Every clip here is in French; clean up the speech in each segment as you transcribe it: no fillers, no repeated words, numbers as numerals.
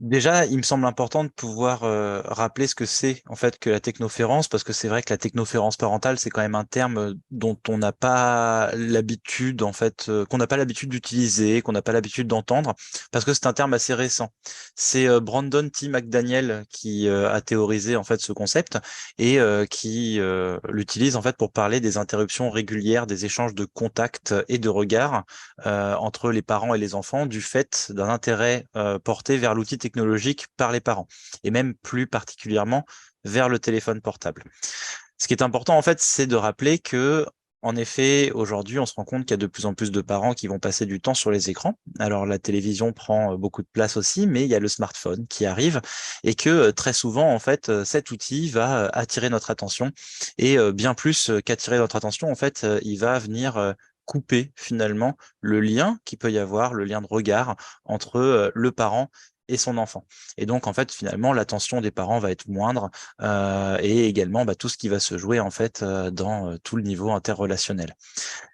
Déjà, il me semble important de pouvoir rappeler ce que c'est en fait que la technoférence, parce que c'est vrai que la technoférence parentale, c'est quand même un terme dont on n'a pas l'habitude en fait, qu'on n'a pas l'habitude d'utiliser, qu'on n'a pas l'habitude d'entendre, parce que c'est un terme assez récent. C'est Brandon T. McDaniel qui a théorisé en fait ce concept et qui l'utilise en fait pour parler des interruptions régulières des échanges de contacts et de regards entre les parents et les enfants du fait d'un intérêt porté vers l'outil technologique par les parents, et même plus particulièrement vers le téléphone portable. Ce qui est important, en fait, c'est de rappeler que, en effet, aujourd'hui, on se rend compte qu'il y a de plus en plus de parents qui vont passer du temps sur les écrans. Alors, la télévision prend beaucoup de place aussi, mais il y a le smartphone qui arrive et que très souvent, en fait, cet outil va attirer notre attention et bien plus qu'attirer notre attention, en fait, il va venir couper finalement le lien qu'il peut y avoir, le lien de regard entre le parent et son enfant. Et donc, en fait, finalement, l'attention des parents va être moindre et également tout ce qui va se jouer en fait dans tout le niveau interrelationnel.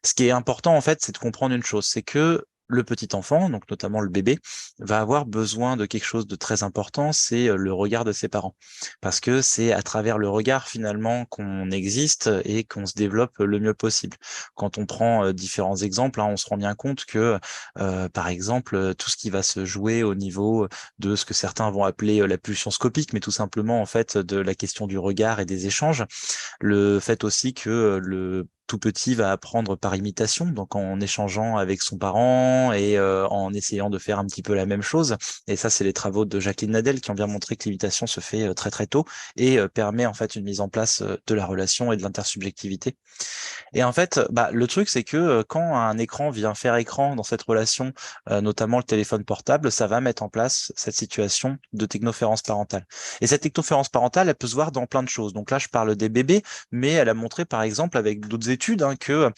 Ce qui est important en fait, c'est de comprendre une chose, c'est que le petit enfant, donc notamment le bébé, va avoir besoin de quelque chose de très important, c'est le regard de ses parents. Parce que c'est à travers le regard finalement qu'on existe et qu'on se développe le mieux possible. Quand on prend différents exemples, hein, on se rend bien compte que, par exemple, tout ce qui va se jouer au niveau de ce que certains vont appeler la pulsion scopique, mais tout simplement en fait de la question du regard et des échanges, le fait aussi que le tout petit va apprendre par imitation, donc en échangeant avec son parent et en essayant de faire un petit peu la même chose. Et ça, c'est les travaux de Jacqueline Nadel qui ont bien montré que l'imitation se fait très très tôt et permet en fait une mise en place de la relation et de l'intersubjectivité. Et en fait, le truc, c'est que quand un écran vient faire écran dans cette relation, notamment le téléphone portable, ça va mettre en place cette situation de technoférence parentale. Et cette technoférence parentale, elle peut se voir dans plein de choses. Donc là, je parle des bébés, mais elle a montré, par exemple, avec d'autres études, hein, que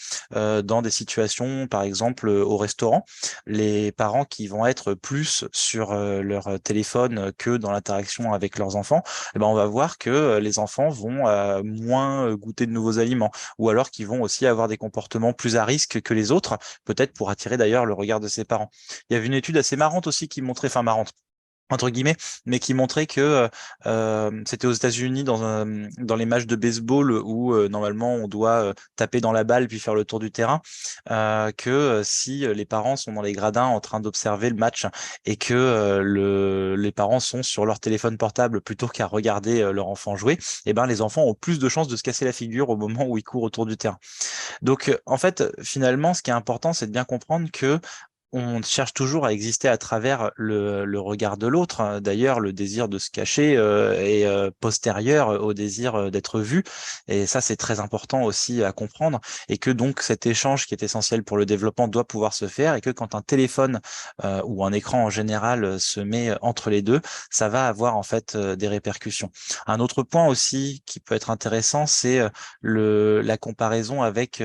dans des situations, par exemple, au restaurant, les parents qui vont être plus sur leur téléphone que dans l'interaction avec leurs enfants, eh ben, on va voir que les enfants vont moins goûter de nouveaux aliments ou alors qui vont aussi avoir des comportements plus à risque que les autres, peut-être pour attirer d'ailleurs le regard de ses parents. Il y avait une étude assez marrante aussi qui montrait, enfin marrante, entre guillemets, mais qui montrait que c'était aux États-Unis dans les matchs de baseball où normalement on doit taper dans la balle puis faire le tour du terrain, que si les parents sont dans les gradins en train d'observer le match et que les parents sont sur leur téléphone portable plutôt qu'à regarder leur enfant jouer, et ben les enfants ont plus de chances de se casser la figure au moment où ils courent autour du terrain. Donc, en fait, finalement, ce qui est important, c'est de bien comprendre que on cherche toujours à exister à travers le regard de l'autre. D'ailleurs, le désir de se cacher est postérieur au désir d'être vu. Et ça, c'est très important aussi à comprendre. Et que donc cet échange qui est essentiel pour le développement doit pouvoir se faire. Et que quand un téléphone ou un écran en général se met entre les deux, ça va avoir en fait des répercussions. Un autre point aussi qui peut être intéressant, c'est la comparaison avec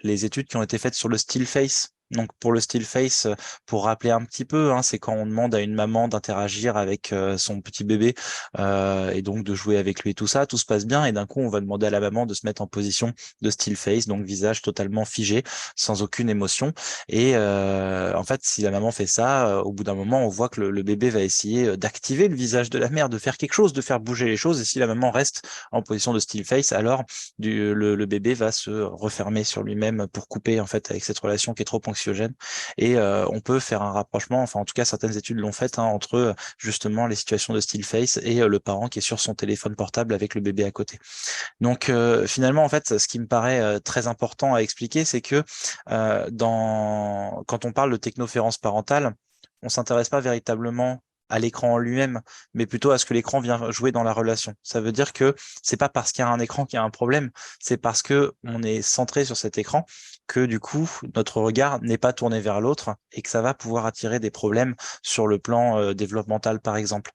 les études qui ont été faites sur le still face. Donc pour le still face, pour rappeler un petit peu, hein, c'est quand on demande à une maman d'interagir avec son petit bébé et donc de jouer avec lui et tout se passe bien et d'un coup on va demander à la maman de se mettre en position de still face, donc visage totalement figé, sans aucune émotion. Et en fait, si la maman fait ça, au bout d'un moment, on voit que le bébé va essayer d'activer le visage de la mère, de faire quelque chose, de faire bouger les choses. Et si la maman reste en position de still face, alors le bébé va se refermer sur lui-même pour couper en fait avec cette relation qui est trop anxiogène. Et on peut faire un rapprochement, enfin en tout cas certaines études l'ont fait, hein, entre justement les situations de still face et le parent qui est sur son téléphone portable avec le bébé à côté. Donc finalement en fait ce qui me paraît très important à expliquer, c'est que quand on parle de technoférence parentale, on s'intéresse pas véritablement à l'écran en lui-même, mais plutôt à ce que l'écran vient jouer dans la relation. Ça veut dire que c'est pas parce qu'il y a un écran qu'il y a un problème, c'est parce que on est centré sur cet écran que du coup notre regard n'est pas tourné vers l'autre et que ça va pouvoir attirer des problèmes sur le plan développemental par exemple.